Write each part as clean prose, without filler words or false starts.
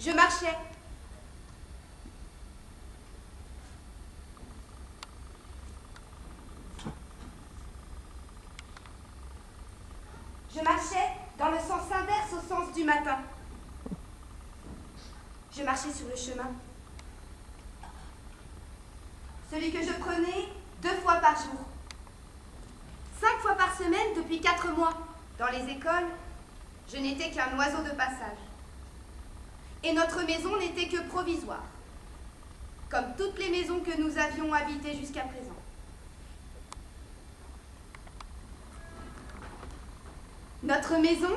Je marchais. Je marchais dans le sens inverse au sens du matin. Je marchais sur le chemin. Celui que je prenais 2 fois par jour. 5 fois par semaine depuis 4 mois. Dans les écoles, je n'étais qu'un oiseau de passage. Et notre maison n'était que provisoire, comme toutes les maisons que nous avions habitées jusqu'à présent. Notre maison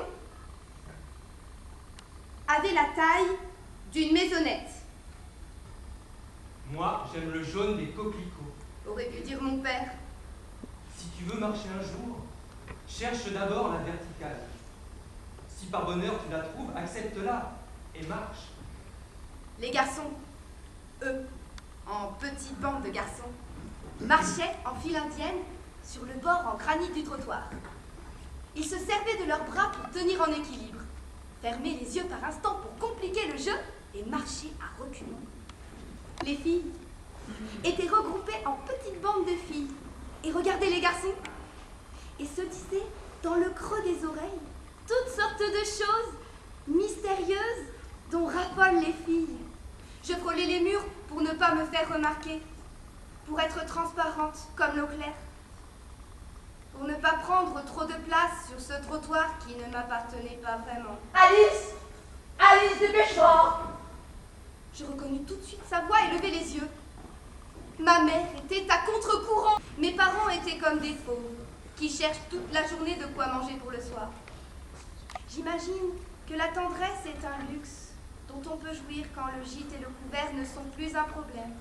avait la taille d'une maisonnette. Moi, j'aime le jaune des coquelicots. Aurait pu dire mon père. Si tu veux marcher un jour, cherche d'abord la verticale. Si par bonheur tu la trouves, accepte-la et marche. Les garçons, eux, en petite bande de garçons, marchaient en file indienne sur le bord en granit du trottoir. Ils se servaient de leurs bras pour tenir en équilibre, fermer les yeux par instant pour compliquer le jeu et marcher à reculons. Les filles étaient regroupées en petites bandes de filles et regardaient les garçons et se disaient dans le creux des oreilles toutes sortes de choses mystérieuses dont raffolent les filles. Je frôlais les murs pour ne pas me faire remarquer, pour être transparente comme l'eau claire, pour ne pas prendre trop de place sur ce trottoir qui ne m'appartenait pas vraiment. Alice! Alice, dépêche-toi! Je reconnus tout de suite sa voix et levai les yeux. Ma mère était à contre-courant. Mes parents étaient comme des fauves, qui cherchent toute la journée de quoi manger pour le soir. J'imagine que la tendresse est un luxe dont on peut jouir quand le gîte et le couvert ne sont plus un problème.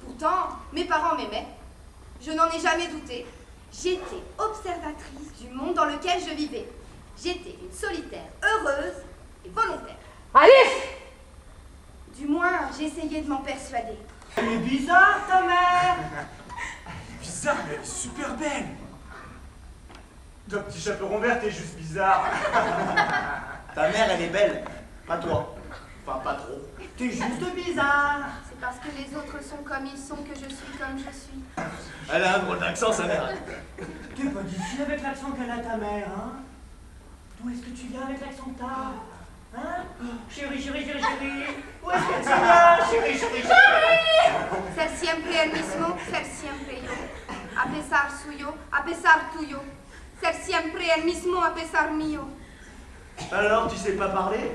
Pourtant, mes parents m'aimaient. Je n'en ai jamais douté. J'étais observatrice du monde dans lequel je vivais. J'étais une solitaire heureuse et volontaire. Alice! Du moins, j'essayais de m'en persuader. Elle est bizarre, ta mère! Elle est bizarre, mais elle est super belle! Ton petit chaperon vert, t'es juste bizarre! Ta mère, elle est belle, pas toi. Enfin, pas trop. T'es juste bizarre! C'est parce que les autres sont comme ils sont que je suis comme je suis. Elle a un drôle d'accent, sa mère! T'es pas d'ici avec l'accent qu'elle a ta mère, hein? D'où est-ce que tu viens avec l'accent que t'as? Hein? Chérie, chérie, chérie, chérie! Où est-ce que tu viens? Chérie, chérie, chérie! Ser siempre el mismo, ser siempre yo. A pesar suyo, a pesar tuyo. Ser siempre el mismo, a pesar mío. Alors, tu sais pas parler?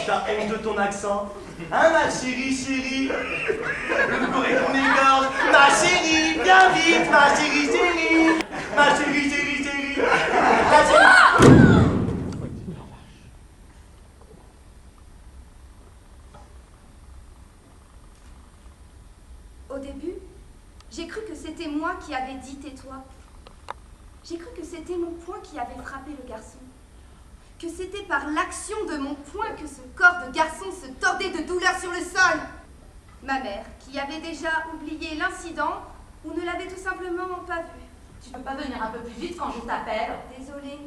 T'as honte de ton accent? Hein, ma chérie, chérie? Le corps est ton égorge! Ma chérie, viens vite, ma chérie, chérie! Ma chérie, chérie, chérie! Ma chérie! Au début, j'ai cru que c'était moi qui avais dit tais-toi. J'ai cru que c'était mon poing qui avait frappé le garçon. Que c'était par l'action de mon poing que ce corps de garçon se tordait de douleur sur le sol. Ma mère, qui avait déjà oublié l'incident ou ne l'avait tout simplement pas vu. Tu peux pas venir un peu plus vite quand je t'appelle? Désolée,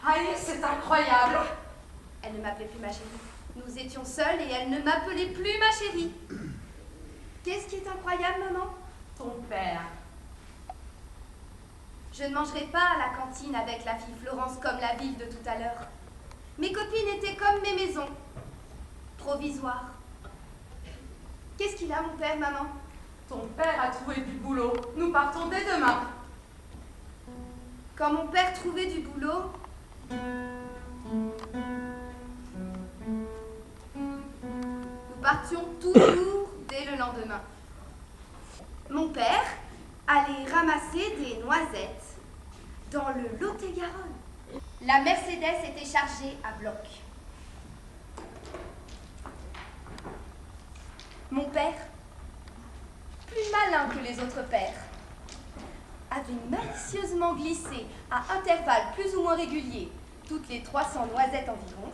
Alice, c'est incroyable! elle ne m'appelait plus ma chérie. Nous étions seuls et elle ne m'appelait plus ma chérie. Qu'est-ce qui est incroyable, maman? Ton père. Je ne mangerai pas à la cantine avec la fille Florence comme la ville de tout à l'heure. Mes copines étaient comme mes maisons, provisoires. Qu'est-ce qu'il a, mon père, maman? Ton père a trouvé du boulot. Nous partons dès demain. Quand mon père trouvait du boulot, nous partions toujours dès le lendemain. Mon père allait ramasser des noisettes dans le Lot-et-Garonne. La Mercedes était chargée à bloc. Mon père, plus malin que les autres pères, avait malicieusement glissé à intervalles plus ou moins réguliers, toutes les 300 noisettes environ,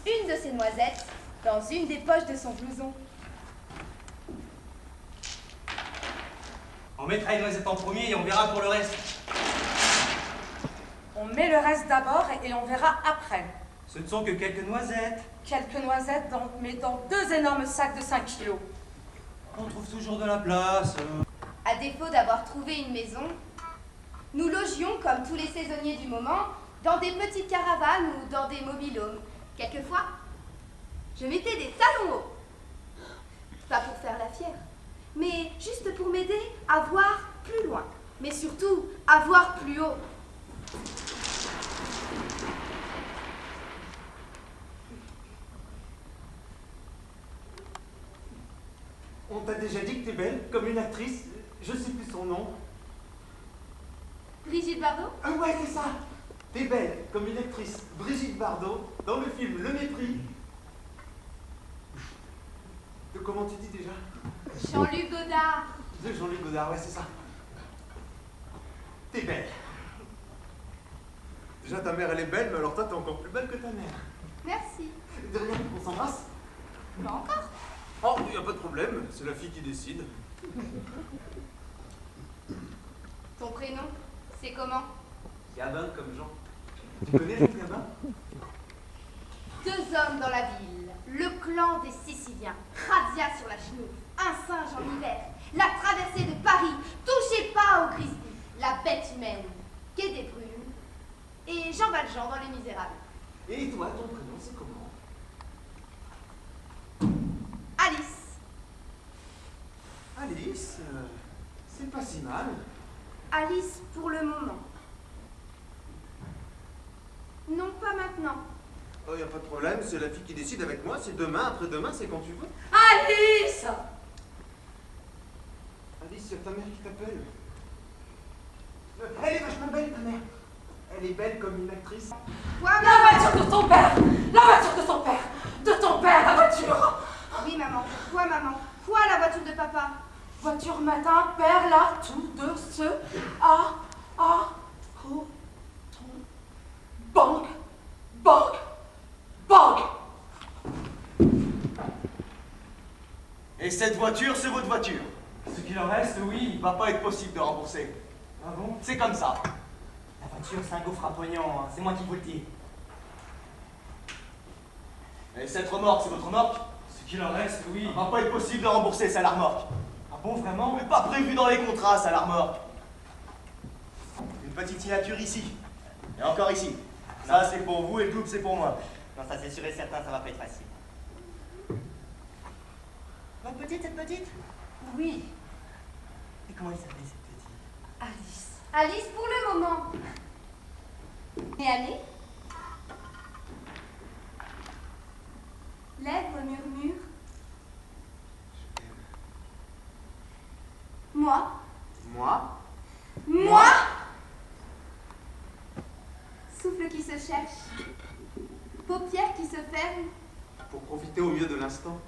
une de ces noisettes dans une des poches de son blouson. On mettra les noisettes en premier et on verra pour le reste. On met le reste d'abord et on verra après. Ce ne sont que quelques noisettes. Quelques noisettes dans 2 énormes sacs de 5 kilos. On trouve toujours de la place. À défaut d'avoir trouvé une maison, nous logions, comme tous les saisonniers du moment, dans des petites caravanes ou dans des mobil-homes. Quelquefois, je mettais des talons hauts. Pas pour faire la fière, mais juste pour m'aider à voir plus loin. Mais surtout, à voir plus haut. On t'a déjà dit que t'es belle, comme une actrice, je sais plus son nom. Brigitte Bardot? Ah ouais, c'est ça. T'es belle, comme une actrice, Brigitte Bardot, dans le film Le Mépris. De comment tu dis déjà? Jean-Luc Godard. De Jean-Luc Godard, ouais, c'est ça. T'es belle. Déjà, ta mère, elle est belle, mais alors toi, t'es encore plus belle que ta mère. Merci. De rien, on s'embrasse? Pas encore. Oh, y a pas de problème, c'est la fille qui décide. Ton prénom, c'est comment? Gabin comme Jean. Tu connais Jean Gabin? 2 hommes dans la ville, le clan des Siciliens, Razzia sur la chenoute, un singe en hiver, la traversée de Paris, touchez pas au Christi, la bête humaine, Quai des Brumes, et Jean Valjean dans Les Misérables. Et toi, ton prénom, c'est comment? Alice. Alice, c'est pas si mal. Alice pour le moment. Non, pas maintenant. Oh, y a pas de problème, c'est la fille qui décide avec moi, c'est demain, après-demain, c'est quand tu veux. Alice! Alice, y a ta mère qui t'appelle. Elle est vachement belle, ta mère. Elle est belle comme une actrice. Quoi, La maman? voiture de ton père! La voiture de ton père! De ton père, la voiture! Oui, maman. Quoi, maman? Quoi, la voiture de papa? Voiture matin, père, là, tout de ce à ton banque, banque, banque. Et cette voiture, c'est votre voiture. Ce qu'il en reste, oui. Il va pas être possible de rembourser. Ah bon? C'est comme ça. La voiture, c'est un gouffre à pognon, hein. C'est moi qui vous le dis. Et cette remorque, c'est votre remorque. Ce qu'il en reste, oui. Il va pas être possible de rembourser, ça, la remorque. Ah bon, vraiment? Mais pas prévu dans les contrats, ça, la remorque. Une petite signature ici. Et encore ici. Ça, c'est pour vous et le double, c'est pour moi. Non, ça c'est sûr et certain, ça va pas être facile. La petite, cette petite? Oui, Et comment il s'appelle cette petite? Alice. Alice pour le moment. Et année? Lèvres murmure. Moi? Moi? Moi? Souffle qui se cherche. Paupières qui se ferment. Pour profiter au mieux de l'instant.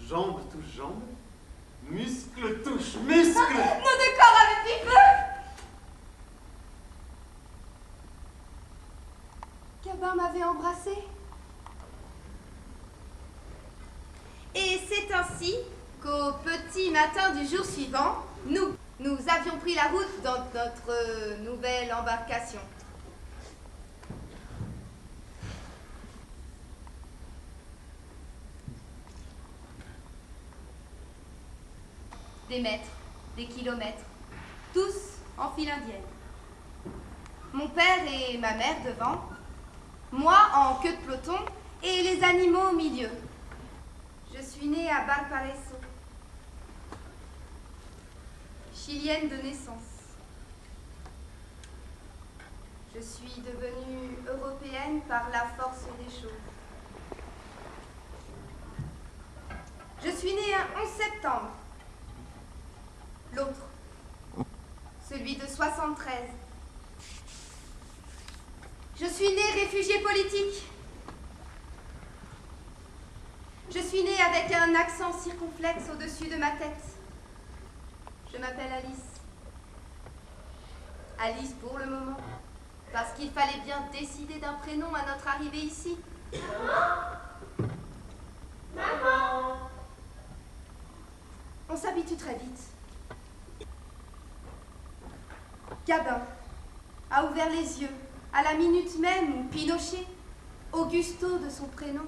Jambes touchent jambes. Muscle touche muscle. Nos 2 corps avaient pris feu. Gabin m'avait embrassé. Et c'est ainsi qu'au petit matin du jour suivant, nous avions pris la route dans notre nouvelle embarcation. Des mètres, des kilomètres, tous en file indienne. Mon père et ma mère devant, moi en queue de peloton et les animaux au milieu. Je suis née à Valparaiso, chilienne de naissance. Je suis devenue européenne par la force des choses. Je suis née un 11 septembre. L'autre, celui de 73. Je suis née réfugiée politique. Je suis née avec un accent circonflexe au-dessus de ma tête. Je m'appelle Alice. Alice pour le moment, parce qu'il fallait bien décider d'un prénom à notre arrivée ici. Maman! On s'habitue très vite. Gabin a ouvert les yeux à la minute même où Pinochet, Augusto de son prénom,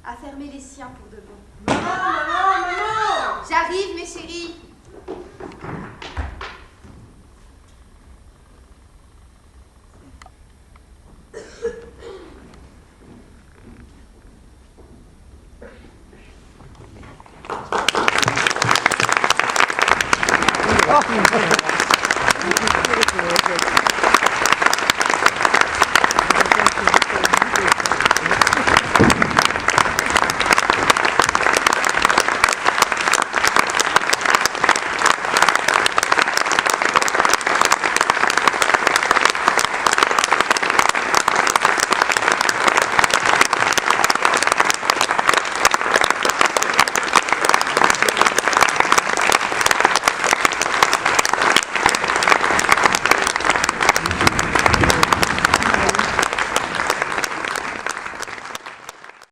a fermé les siens pour de bon. Maman, maman, maman! J'arrive, mes chéris.